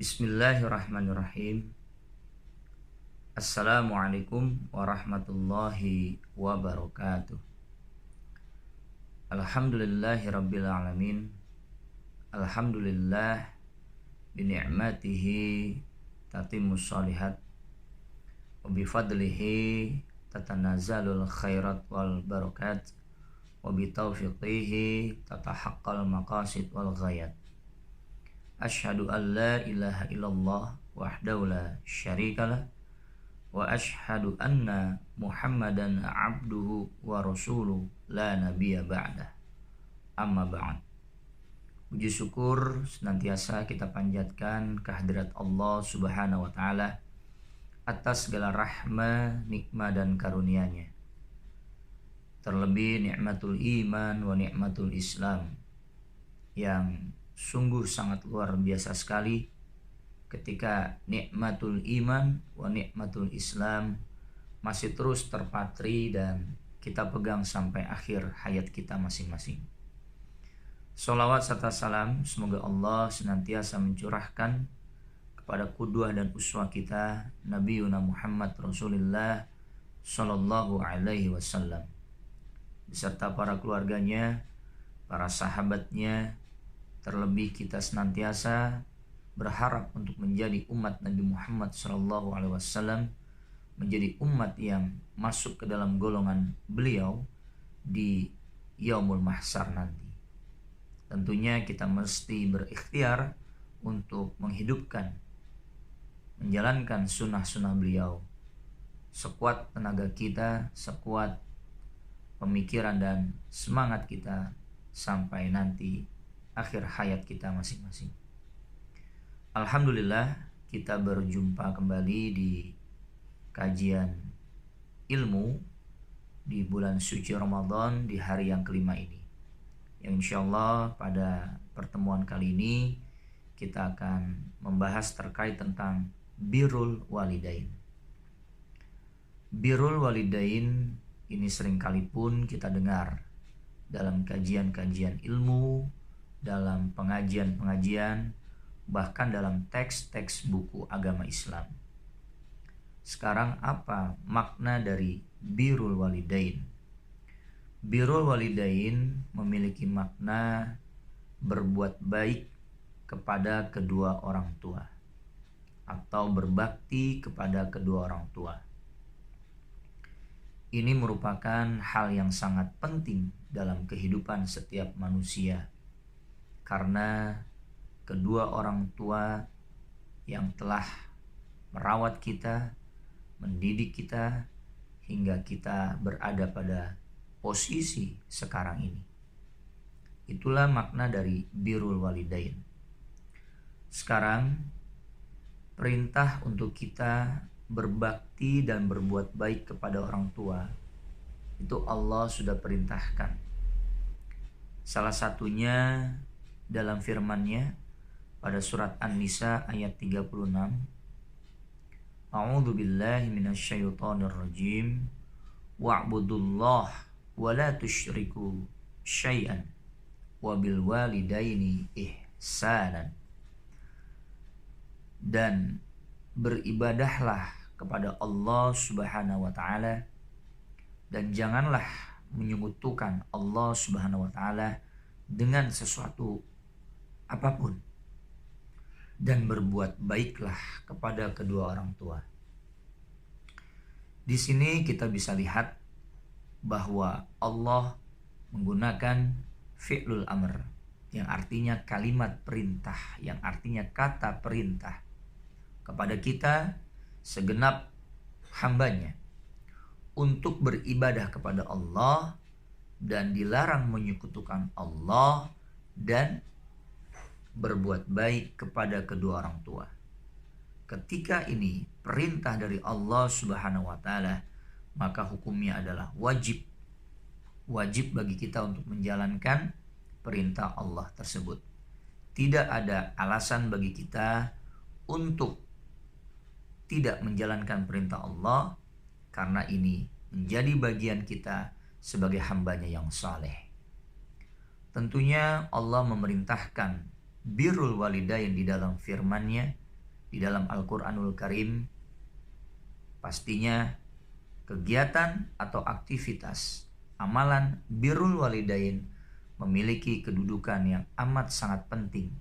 Bismillahirrahmanirrahim. Assalamualaikum warahmatullahi wabarakatuh. Alhamdulillahirabbil alamin. Alhamdulillah bi ni'matihi tatimmus shalihat wa bi fadlihi tatanazzalul khairat wal barakat wa bi taufiqihi tatahaqqal maqasid wal ghayat. Asyhadu an la ilaha illallah wahdahu la syarikalah wa asyhadu anna Muhammadan abduhu wa rasuluh la nabiyya ba'dah. Amma ba'd. Puji syukur senantiasa kita panjatkan kehadirat Allah Subhanahu wa taala atas segala rahmah, nikmat dan karunia-Nya. Terlebih nikmatul iman wa nikmatul Islam yang sungguh sangat luar biasa sekali ketika nikmatul iman wa nikmatul Islam masih terus terpatri dan kita pegang sampai akhir hayat kita masing-masing. Sholawat serta salam semoga Allah senantiasa mencurahkan kepada qudwah dan uswah kita Nabi Muhammad Rasulullah Sallallahu Alaihi Wasallam beserta para keluarganya, para sahabatnya. Terlebih kita senantiasa berharap untuk menjadi umat Nabi Muhammad SAW, menjadi umat yang masuk ke dalam golongan beliau di Yaumul Mahsyar nanti. Tentunya kita mesti berikhtiar untuk menghidupkan, menjalankan sunnah-sunnah beliau sekuat tenaga kita, sekuat pemikiran dan semangat kita sampai nanti akhir hayat kita masing-masing. Alhamdulillah kita berjumpa kembali di kajian ilmu di bulan suci Ramadan di hari yang kelima ini. Yang insyaallah pada pertemuan kali ini kita akan membahas terkait tentang birrul walidain. Birrul walidain ini seringkali pun kita dengar dalam kajian-kajian ilmu, dalam pengajian-pengajian, bahkan dalam teks-teks buku agama Islam. Sekarang apa makna dari birrul walidain? Birrul walidain memiliki makna berbuat baik kepada kedua orang tua atau berbakti kepada kedua orang tua. Ini merupakan hal yang sangat penting dalam kehidupan setiap manusia. Karena kedua orang tua yang telah merawat kita, mendidik kita, hingga kita berada pada posisi sekarang ini. Itulah makna dari birrul walidain. Sekarang, perintah untuk kita berbakti dan berbuat baik kepada orang tua, itu Allah sudah perintahkan. Salah satunya dalam firman-Nya pada surat An-Nisa ayat 36. A'udzu billahi minasyaitonir rajim. Wa'budullah wa la tusyriku syai'an wa bil walidaini ihsanan. Dan beribadahlah kepada Allah Subhanahu wa taala dan janganlah menyekutukan Allah Subhanahu wa taala dengan sesuatu apapun, dan berbuat baiklah kepada kedua orang tua. Di sini kita bisa lihat bahwa Allah menggunakan fi'lul amr yang artinya kalimat perintah, yang artinya kata perintah kepada kita segenap hambanya untuk beribadah kepada Allah dan dilarang menyekutukan Allah dan berbuat baik kepada kedua orang tua. Ketika ini perintah dari Allah Subhanahu wa taala, maka hukumnya adalah wajib. Wajib bagi kita untuk menjalankan perintah Allah tersebut. Tidak ada alasan bagi kita untuk tidak menjalankan perintah Allah, karena ini menjadi bagian kita sebagai hambanya yang saleh. Tentunya Allah memerintahkan birrul walidain di dalam firman-Nya di dalam Al-Quranul Karim, pastinya kegiatan atau aktivitas amalan birrul walidain memiliki kedudukan yang amat sangat penting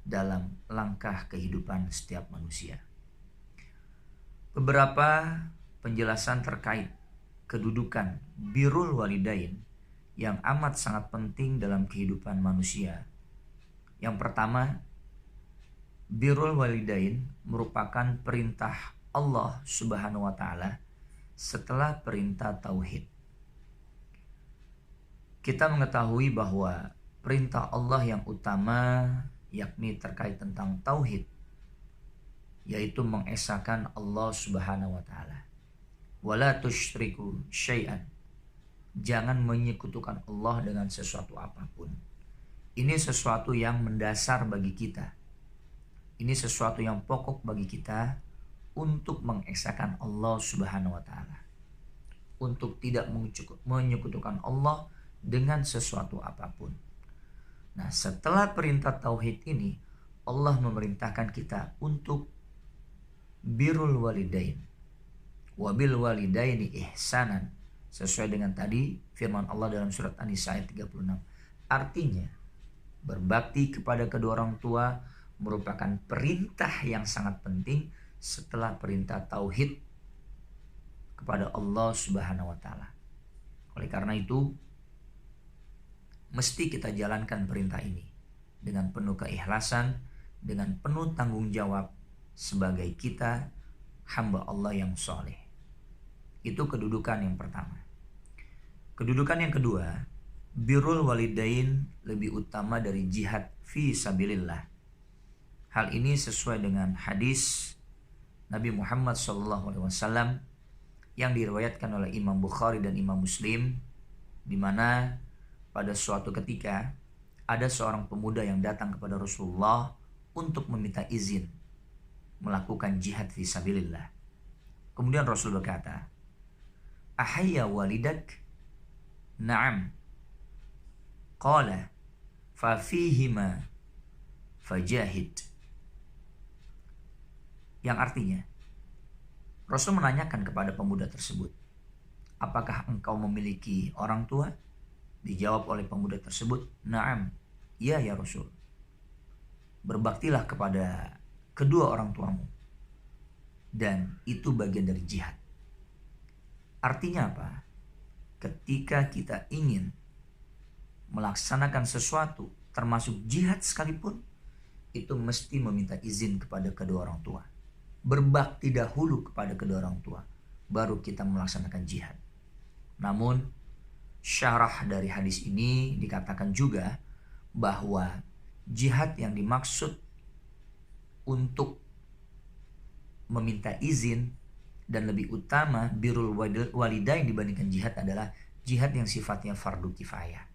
dalam langkah kehidupan setiap manusia. Beberapa penjelasan terkait kedudukan birrul walidain yang amat sangat penting dalam kehidupan manusia. Yang pertama, birrul walidain merupakan perintah Allah Subhanahu wa taala setelah perintah tauhid. Kita mengetahui bahwa perintah Allah yang utama yakni terkait tentang tauhid, yaitu mengesahkan Allah Subhanahu wa taala. Wala tusyriku syai'an. Jangan menyekutukan Allah dengan sesuatu apapun. Ini sesuatu yang mendasar bagi kita. Ini sesuatu yang pokok bagi kita untuk mengesahkan Allah Subhanahu wa taala. Untuk tidak menyekutukan Allah dengan sesuatu apapun. Nah, setelah perintah tauhid ini, Allah memerintahkan kita untuk birrul walidain. Wabil walidaini ihsanan. Sesuai dengan tadi firman Allah dalam surat An-Nisa ayat 36. Artinya, berbakti kepada kedua orang tua merupakan perintah yang sangat penting setelah perintah tauhid kepada Allah Subhanahu wa taala. Oleh karena itu, mesti kita jalankan perintah ini dengan penuh keikhlasan, dengan penuh tanggung jawab sebagai kita hamba Allah yang soleh. Itu kedudukan yang pertama. Kedudukan yang kedua, birrul walidain lebih utama dari jihad fi sabilillah. Hal ini sesuai dengan hadis Nabi Muhammad SAW yang diriwayatkan oleh Imam Bukhari dan Imam Muslim, di mana pada suatu ketika ada seorang pemuda yang datang kepada Rasulullah untuk meminta izin melakukan jihad fi sabilillah. Kemudian Rasul berkata, "Ahayya walidak?" "Na'am." Qala, "Fa fihima fajahid." Yang artinya, Rasul menanyakan kepada pemuda tersebut, "Apakah engkau memiliki orang tua?" Dijawab oleh pemuda tersebut, "Na'am." "Ya, ya Rasul." "Berbaktilah kepada kedua orang tuamu." Dan itu bagian dari jihad. Artinya apa? Ketika kita ingin melaksanakan sesuatu, termasuk jihad sekalipun, itu mesti meminta izin kepada kedua orang tua. Berbakti dahulu kepada kedua orang tua, baru kita melaksanakan jihad. Namun, syarah dari hadis ini dikatakan juga bahwa jihad yang dimaksud untuk meminta izin dan lebih utama birrul walidain dibandingkan jihad adalah jihad yang sifatnya fardu kifayah.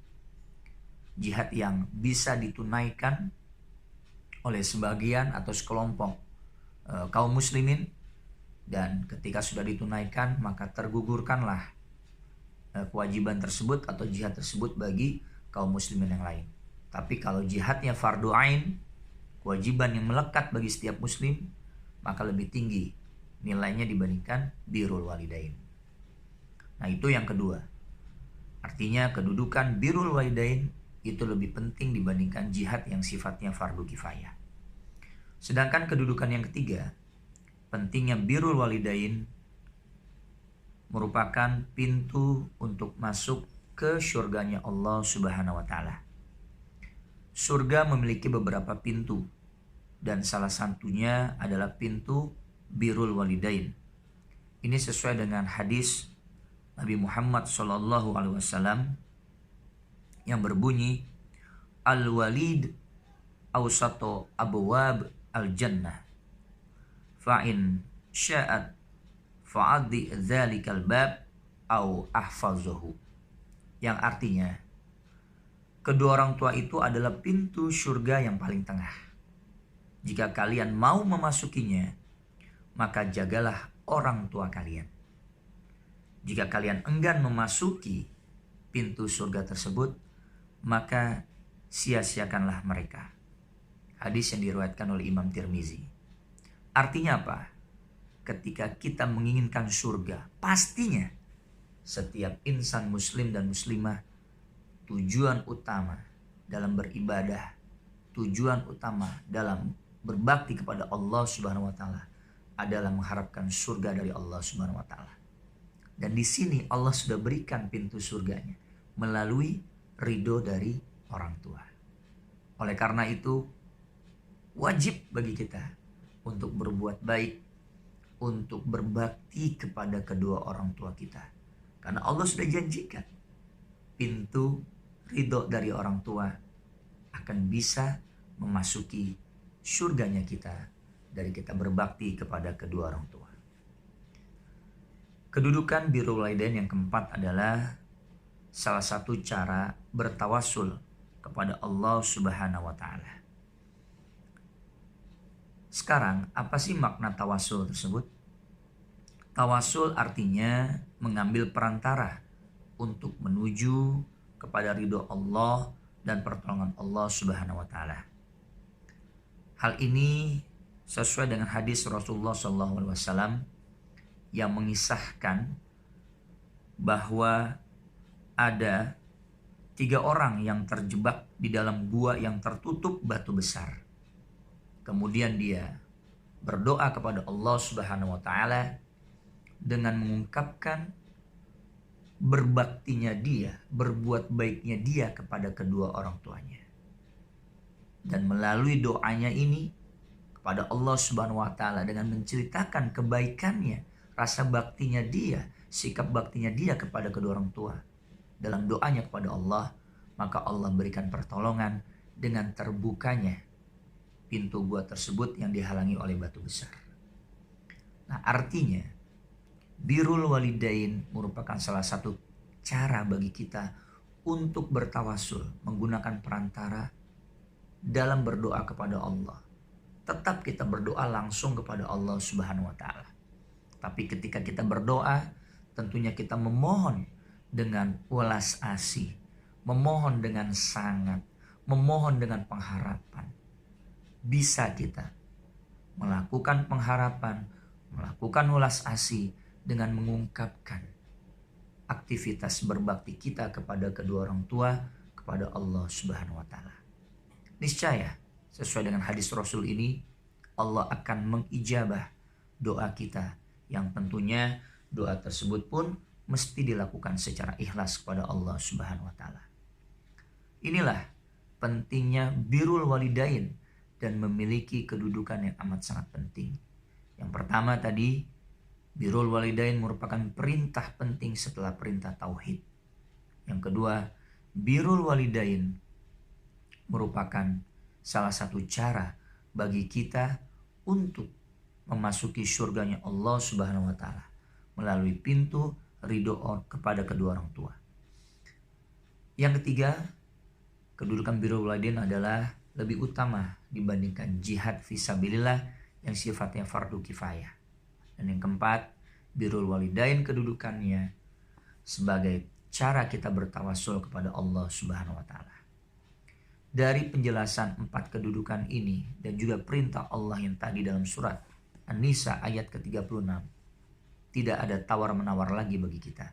Jihad yang bisa ditunaikan oleh sebagian atau sekelompok kaum muslimin, dan ketika sudah ditunaikan maka tergugurkanlah kewajiban tersebut atau jihad tersebut bagi kaum muslimin yang lain. Tapi kalau jihadnya fardu ain, kewajiban yang melekat bagi setiap muslim, maka lebih tinggi nilainya dibandingkan birrul walidain. Nah, itu yang kedua. Artinya kedudukan birrul walidain itu lebih penting dibandingkan jihad yang sifatnya fardu kifayah. Sedangkan kedudukan yang ketiga, pentingnya birrul walidain merupakan pintu untuk masuk ke surganya Allah Subhanahu wa taala. Surga memiliki beberapa pintu, dan salah satunya adalah pintu birrul walidain. Ini sesuai dengan hadis Nabi Muhammad SAW yang berbunyi, "Al-walid awsato abwab al-jannah, fa'in sya'at fa'adhi dzalikal bab au ahfazuhu." Yang artinya, kedua orang tua itu adalah pintu surga yang paling tengah. Jika kalian mau memasukinya, maka jagalah orang tua kalian. Jika kalian enggan memasuki pintu surga tersebut, maka sia-siakanlah mereka. Hadis yang diriwayatkan oleh Imam Tirmizi. Artinya apa? Ketika kita menginginkan surga, pastinya setiap insan muslim dan muslimah tujuan utama dalam beribadah, tujuan utama dalam berbakti kepada Allah Subhanahu wa taala adalah mengharapkan surga dari Allah Subhanahu wa taala. Dan di sini Allah sudah berikan pintu surganya melalui ridho dari orang tua. Oleh karena itu, wajib bagi kita untuk berbuat baik, untuk berbakti kepada kedua orang tua kita. Karena Allah sudah janjikan pintu ridho dari orang tua akan bisa memasuki surganya kita dari kita berbakti kepada kedua orang tua. Kedudukan birrul walidain yang keempat adalah salah satu cara bertawasul kepada Allah Subhanahu wa taala. Sekarang, apa sih makna tawasul tersebut? Tawasul artinya mengambil perantara untuk menuju kepada ridho Allah dan pertolongan Allah Subhanahu wa taala. Hal ini sesuai dengan hadis Rasulullah SAW yang mengisahkan bahwa ada 3 orang yang terjebak di dalam gua yang tertutup batu besar. Kemudian dia berdoa kepada Allah Subhanahu wa taala dengan mengungkapkan berbaktinya dia, berbuat baiknya dia kepada kedua orang tuanya. Dan melalui doanya ini kepada Allah Subhanahu wa taala dengan menceritakan kebaikannya, rasa baktinya dia, sikap baktinya dia kepada kedua orang tua. Dalam doanya kepada Allah, maka Allah berikan pertolongan dengan terbukanya pintu gua tersebut yang dihalangi oleh batu besar. Nah, artinya birrul walidain merupakan salah satu cara bagi kita untuk bertawasul menggunakan perantara dalam berdoa kepada Allah. Tetap kita berdoa langsung kepada Allah Subhanahu wa taala. Tapi ketika kita berdoa, tentunya kita memohon dengan welas asih, memohon dengan sangat, memohon dengan pengharapan. Bisa kita melakukan pengharapan, melakukan welas asih dengan mengungkapkan aktivitas berbakti kita kepada kedua orang tua, kepada Allah Subhanahu wa taala. Niscaya sesuai dengan hadis Rasul ini, Allah akan mengijabah doa kita yang tentunya doa tersebut pun mesti dilakukan secara ikhlas kepada Allah Subhanahu wa taala. Inilah pentingnya birrul walidain dan memiliki kedudukan yang amat sangat penting. Yang pertama tadi, birrul walidain merupakan perintah penting setelah perintah tauhid. Yang kedua, birrul walidain merupakan salah satu cara bagi kita untuk memasuki surganya Allah Subhanahu wa taala melalui pintu ridho kepada kedua orang tua. Yang ketiga, kedudukan birrul walidain adalah lebih utama dibandingkan jihad fisabilillah yang sifatnya fardu kifayah. Dan yang keempat, birrul walidain kedudukannya sebagai cara kita bertawasul kepada Allah Subhanahu wa taala. Dari penjelasan 4 kedudukan ini dan juga perintah Allah yang tadi dalam surat An-Nisa ayat ke-36, tidak ada tawar-menawar lagi bagi kita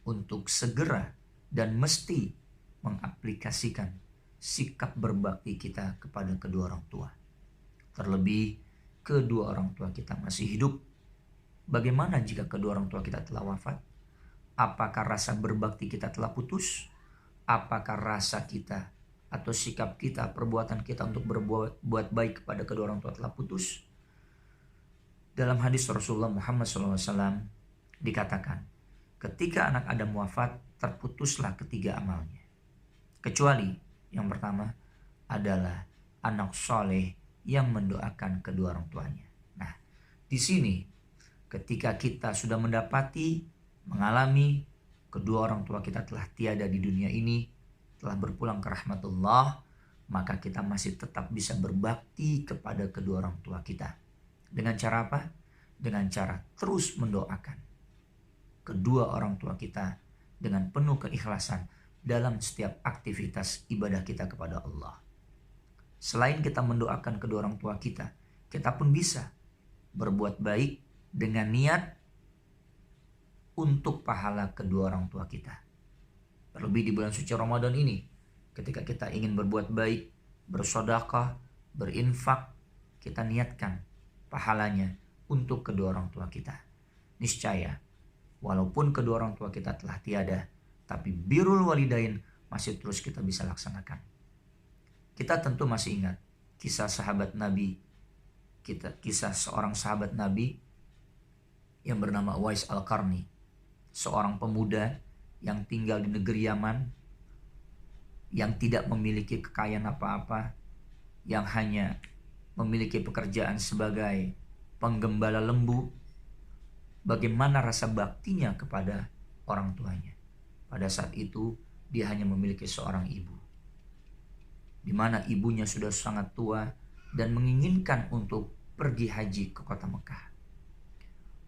untuk segera dan mesti mengaplikasikan sikap berbakti kita kepada kedua orang tua. Terlebih kedua orang tua kita masih hidup. Bagaimana jika kedua orang tua kita telah wafat? Apakah rasa berbakti kita telah putus? Apakah rasa kita atau sikap kita, perbuatan kita untuk berbuat baik kepada kedua orang tua telah putus? Dalam hadis Rasulullah Muhammad SAW dikatakan, ketika anak Adam wafat, terputuslah ketiga amalnya. Kecuali yang pertama adalah anak soleh yang mendoakan kedua orang tuanya. Nah, di sini ketika kita sudah mendapati, mengalami kedua orang tua kita telah tiada di dunia ini, telah berpulang ke rahmatullah, maka kita masih tetap bisa berbakti kepada kedua orang tua kita. Dengan cara apa? Dengan cara terus mendoakan kedua orang tua kita dengan penuh keikhlasan dalam setiap aktivitas ibadah kita kepada Allah. Selain kita mendoakan kedua orang tua kita pun bisa berbuat baik dengan niat untuk pahala kedua orang tua kita. Terlebih di bulan suci Ramadan ini, ketika kita ingin berbuat baik, bersedekah, berinfak, kita niatkan pahalanya untuk kedua orang tua kita. Niscaya, walaupun kedua orang tua kita telah tiada, tapi birrul walidain masih terus kita bisa laksanakan. Kita tentu masih ingat kisah sahabat Nabi, kisah seorang sahabat Nabi yang bernama Uwais Al-Qarni, seorang pemuda yang tinggal di negeri Yaman, yang tidak memiliki kekayaan apa-apa, yang hanya memiliki pekerjaan sebagai penggembala lembu. Bagaimana rasa baktinya kepada orang tuanya? Pada saat itu dia hanya memiliki seorang ibu, di mana ibunya sudah sangat tua dan menginginkan untuk pergi haji ke kota Mekah.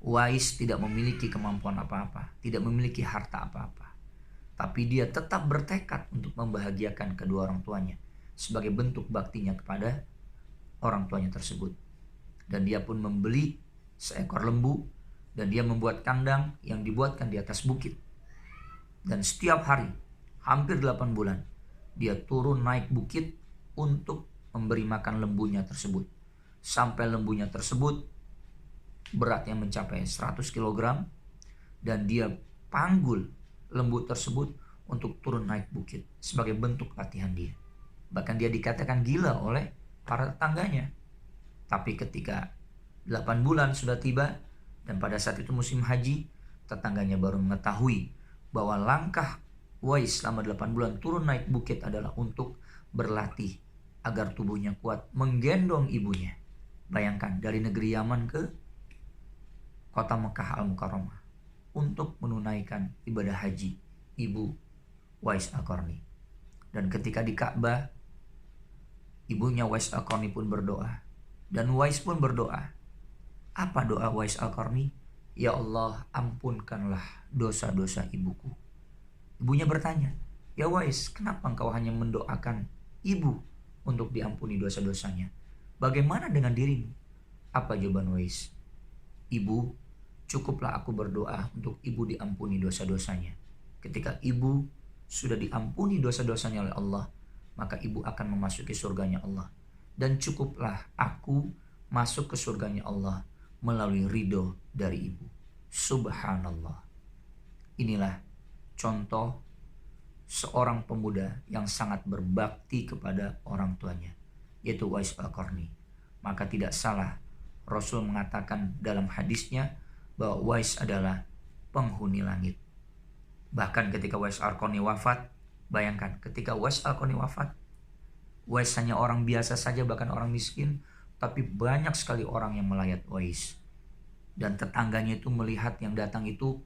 Uwais tidak memiliki kemampuan apa-apa, tidak memiliki harta apa-apa, tapi dia tetap bertekad untuk membahagiakan kedua orang tuanya sebagai bentuk baktinya kepada orang tuanya tersebut. Dan dia pun membeli seekor lembu dan dia membuat kandang yang dibuatkan di atas bukit. Dan setiap hari, hampir 8 bulan, dia turun naik bukit untuk memberi makan lembunya tersebut. Sampai lembunya tersebut beratnya mencapai 100 kg dan dia panggul lembu tersebut untuk turun naik bukit sebagai bentuk latihan dia. Bahkan dia dikatakan gila oleh para tetangganya. Tapi ketika 8 bulan sudah tiba dan pada saat itu musim haji, tetangganya baru mengetahui bahwa langkah Uwais selama 8 bulan turun naik bukit adalah untuk berlatih agar tubuhnya kuat menggendong ibunya. Bayangkan, dari negeri Yaman ke kota Mekah Al-Mukarramah untuk menunaikan ibadah haji ibu Uwais Al-Qarni. Dan ketika di Ka'bah, ibunya Uwais Al-Qarni pun berdoa, dan Uwais pun berdoa. Apa doa Uwais Al-Qarni? Ya Allah, ampunkanlah dosa-dosa ibuku. Ibunya bertanya, ya Uwais, kenapa engkau hanya mendoakan ibu untuk diampuni dosa-dosanya? Bagaimana dengan dirimu? Apa jawaban Uwais? Ibu, cukuplah aku berdoa untuk ibu diampuni dosa-dosanya. Ketika ibu sudah diampuni dosa-dosanya oleh Allah, maka ibu akan memasuki surganya Allah. Dan cukuplah aku masuk ke surganya Allah melalui ridho dari ibu. Subhanallah. Inilah contoh seorang pemuda yang sangat berbakti kepada orang tuanya, yaitu Uwais Al-Qarni. Maka tidak salah Rasul mengatakan dalam hadisnya bahwa Uwais adalah penghuni langit. Bahkan ketika Uwais Al-Qarni wafat, bayangkan ketika Uwais Al-Qarni wafat, Uwais hanya orang biasa saja, bahkan orang miskin, tapi banyak sekali orang yang melayat Uwais. Dan tetangganya itu melihat yang datang itu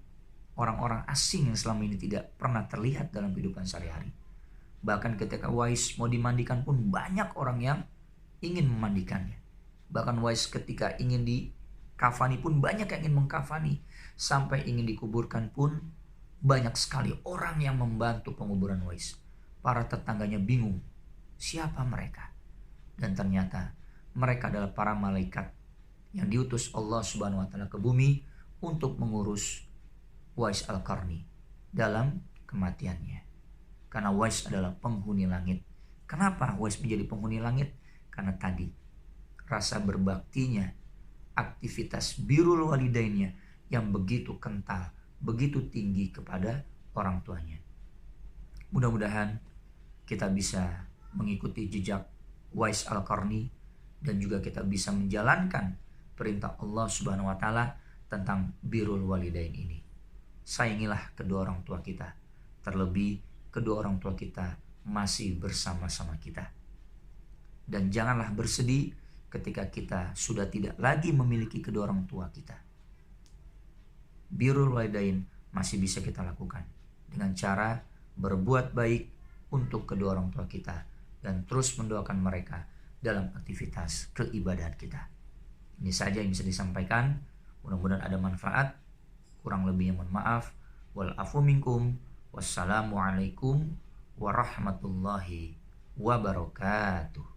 orang-orang asing yang selama ini tidak pernah terlihat dalam kehidupan sehari-hari. Bahkan ketika Uwais mau dimandikan pun banyak orang yang ingin memandikannya. Bahkan Uwais ketika ingin dikafani pun banyak yang ingin mengkafani. Sampai ingin dikuburkan pun banyak sekali orang yang membantu penguburan Uwais. Para tetangganya bingung, siapa mereka? Dan ternyata mereka adalah para malaikat yang diutus Allah Subhanahu wa taala ke bumi untuk mengurus Uwais Al-Qarni dalam kematiannya. Karena Uwais adalah penghuni langit. Kenapa Uwais menjadi penghuni langit? Karena tadi rasa berbaktinya, aktivitas birrul walidainnya yang begitu kental, begitu tinggi kepada orang tuanya. Mudah-mudahan kita bisa mengikuti jejak Uwais Al-Qarni dan juga kita bisa menjalankan perintah Allah Subhanahu wa taala tentang birrul walidain ini. Sayangilah kedua orang tua kita, terlebih kedua orang tua kita masih bersama-sama kita. Dan janganlah bersedih ketika kita sudah tidak lagi memiliki kedua orang tua kita. Birrul walidain masih bisa kita lakukan dengan cara berbuat baik untuk kedua orang tua kita dan terus mendoakan mereka dalam aktivitas keibadahan kita. Ini saja yang bisa disampaikan. Mudah-mudahan ada manfaat. Kurang lebihnya mohon maaf. Wal afu minkum. Wassalamualaikum warahmatullahi wabarakatuh.